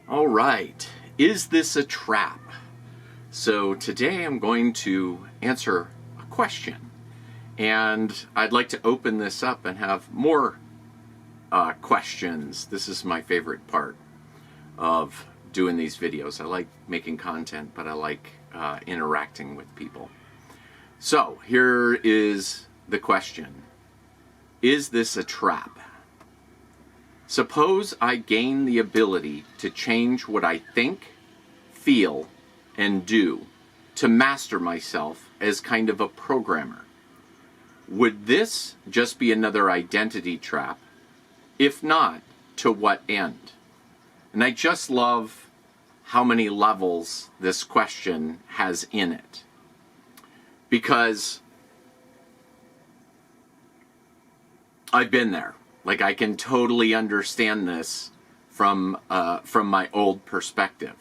All right, is this a trap? So today I'm going to answer a question, and I'd like to open this up and have more questions. This is my favorite part of doing these videos. I like making content, but I like interacting with people. So here is the question. Is this a trap? Suppose I gain the ability to change what I think, feel, and do to master myself as kind of a programmer. Would this just be another identity trap? If not, to what end? And I just love how many levels this question has in it. Because I've been there. Like, I can totally understand this from my old perspective.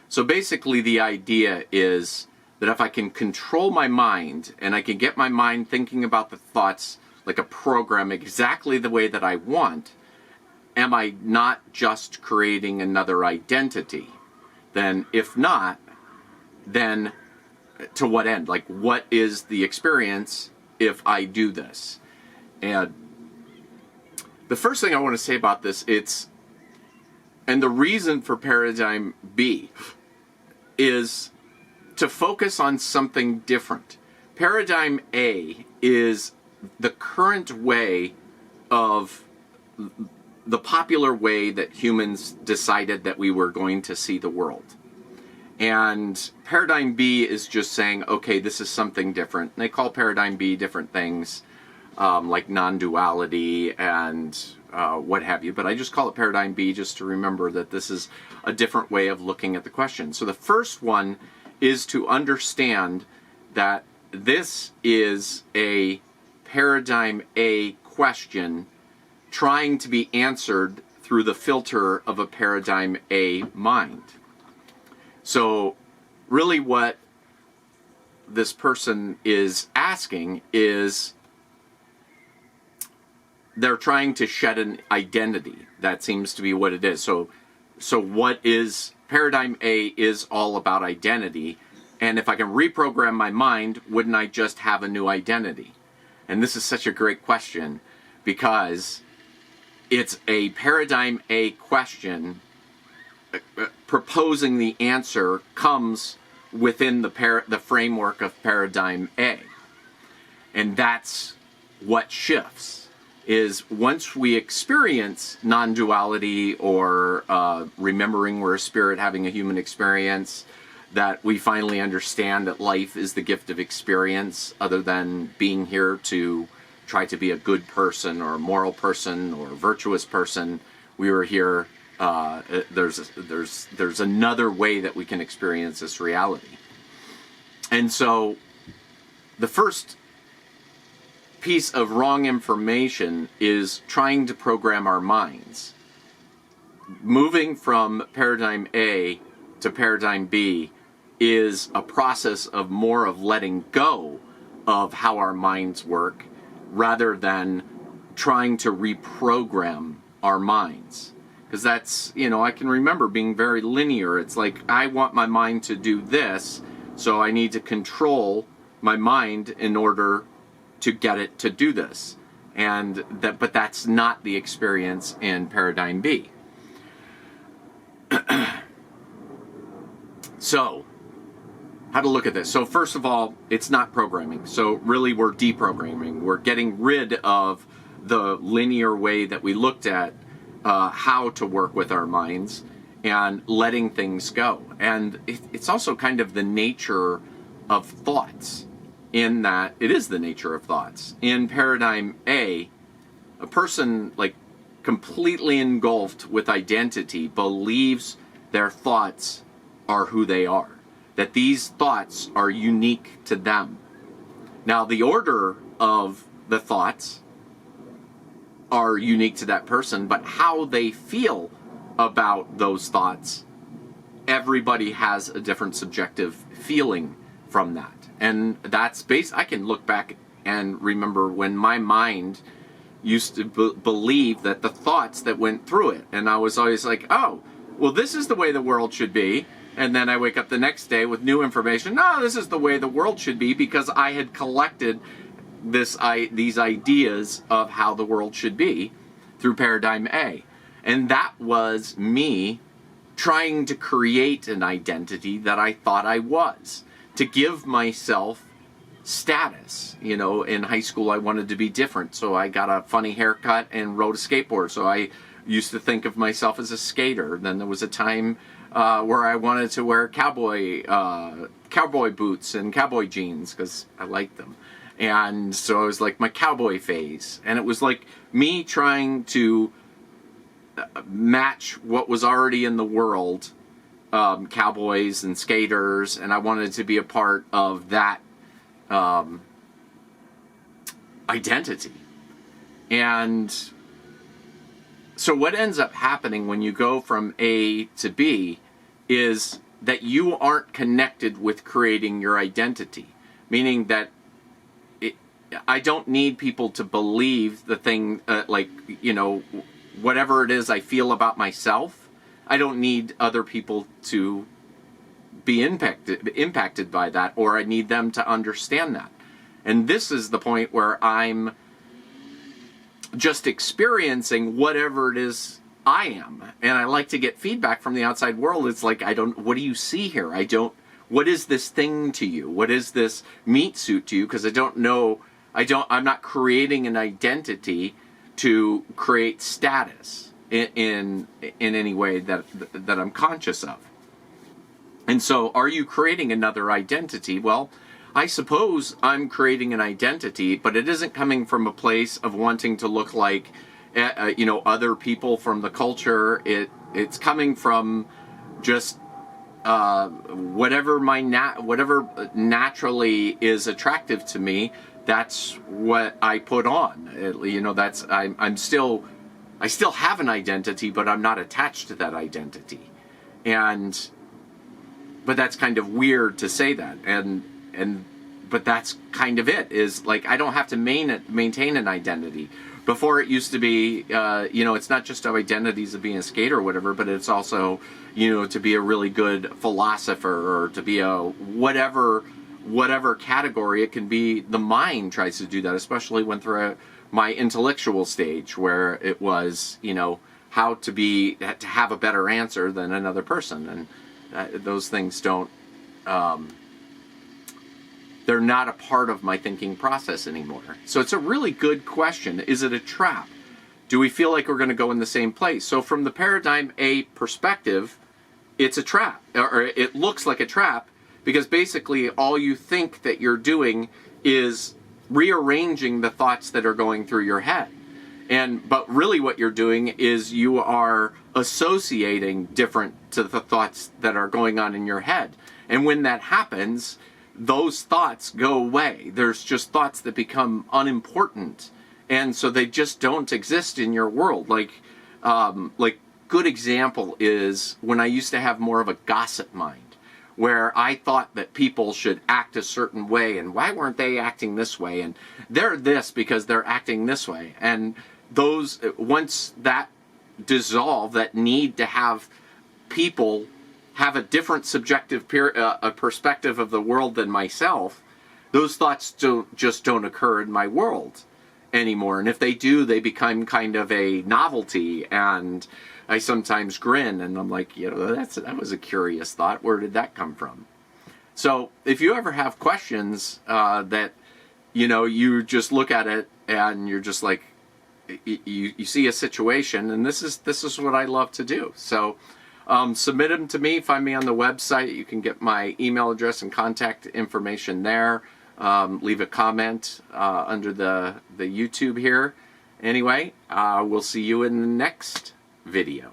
So basically the idea is that if I can control my mind and I can get my mind thinking about the thoughts like a program exactly the way that I want, am I not just creating another identity? Then if not, then to what end? Like, what is the experience if I do this? And the first thing I want to say about this, and the reason for Paradigm B is to focus on something different. Paradigm A is the current way of the popular way that humans decided that we were going to see the world. And Paradigm B is just saying, okay, this is something different. And they call Paradigm B different things, like non-duality and what have you. But I just call it Paradigm B just to remember that this is a different way of looking at the question. So the first one is to understand that this is a Paradigm A question trying to be answered through the filter of a Paradigm A mind. So really what this person is asking is, they're trying to shed an identity. That seems to be what it is. So what is Paradigm A is all about identity. And if I can reprogram my mind, wouldn't I just have a new identity? And this is such a great question because it's a Paradigm A question. Proposing the answer comes within the framework of Paradigm A. And that's what shifts. Is once we experience non-duality or remembering we're a spirit having a human experience, that we finally understand that life is the gift of experience other than being here to try to be a good person or a moral person or a virtuous person. We were here, there's another way that we can experience this reality. And so the first piece of wrong information is trying to program our minds. Moving from Paradigm A to Paradigm B is a process of more of letting go of how our minds work rather than trying to reprogram our minds. Because that's, I can remember being very linear. It's like, I want my mind to do this, so I need to control my mind in order to get it to do this. But that's not the experience in Paradigm B. So, how to look at this. So first of all, it's not programming. So really we're deprogramming. We're getting rid of the linear way that we looked at how to work with our minds and letting things go. And it's also kind of the nature of thoughts, in that it is the nature of thoughts. In Paradigm A, a person like completely engulfed with identity believes their thoughts are who they are, that these thoughts are unique to them. Now, the order of the thoughts are unique to that person, but how they feel about those thoughts, everybody has a different subjective feeling from that. And that's I can look back and remember when my mind used to believe that the thoughts that went through it, and I was always like, oh, well, this is the way the world should be. And then I wake up the next day with new information. No, this is the way the world should be, because I had collected these ideas of how the world should be through Paradigm A. And that was me trying to create an identity that I thought I was, to give myself status. You know, in high school I wanted to be different, so I got a funny haircut and rode a skateboard. So I used to think of myself as a skater. Then there was a time where I wanted to wear cowboy boots and cowboy jeans because I liked them. And so it was like my cowboy phase. And it was like me trying to match what was already in the world, cowboys and skaters, and I wanted to be a part of that identity. And so what ends up happening when you go from A to B is that you aren't connected with creating your identity. Meaning that I don't need people to believe the thing, like, you know, whatever it is I feel about myself. I don't need other people to be impacted by that, or I need them to understand that. And this is the point where I'm just experiencing whatever it is I am. And I like to get feedback from the outside world. It's like, what do you see here? What is this thing to you? What is this meat suit to you? Because I don't know, I'm not creating an identity to create status in any way that I'm conscious of. And so, are you creating another identity? Well, I suppose I'm creating an identity, but it isn't coming from a place of wanting to look like, you know, other people from the culture. It's coming from just whatever naturally is attractive to me. That's what I put on. You know, I still have an identity, but I'm not attached to that identity. But that's kind of weird to say that. But that's kind of it, is like, I don't have to maintain an identity. Before it used to be, you know, it's not just identities of being a skater or whatever, but it's also, you know, to be a really good philosopher, or to be a whatever category. It can be, the mind tries to do that, especially when through my intellectual stage, where it was, you know, how to have a better answer than another person. And those things don't, they're not a part of my thinking process anymore. So it's a really good question. Is it a trap? Do we feel like we're going to go in the same place? So from the Paradigm A perspective, it's a trap, or it looks like a trap, because basically all you think that you're doing is rearranging the thoughts that are going through your head. But really what you're doing is you are associating different to the thoughts that are going on in your head. And when that happens, those thoughts go away. There's just thoughts that become unimportant. And so they just don't exist in your world. Like good example is when I used to have more of a gossip mind, where I thought that people should act a certain way, and why weren't they acting this way? And they're this because they're acting this way. And once that dissolve, that need to have people have a different subjective perspective of the world than myself, those thoughts don't occur in my world anymore. And if they do, they become kind of a novelty, and I sometimes grin, and I'm like, you know, that was a curious thought. Where did that come from? So if you ever have questions that, you know, you just look at it and you're just like, you see a situation, and this is what I love to do. So submit them to me. Find me on the website. You can get my email address and contact information there. Leave a comment under the YouTube here. Anyway, we'll see you in the next video.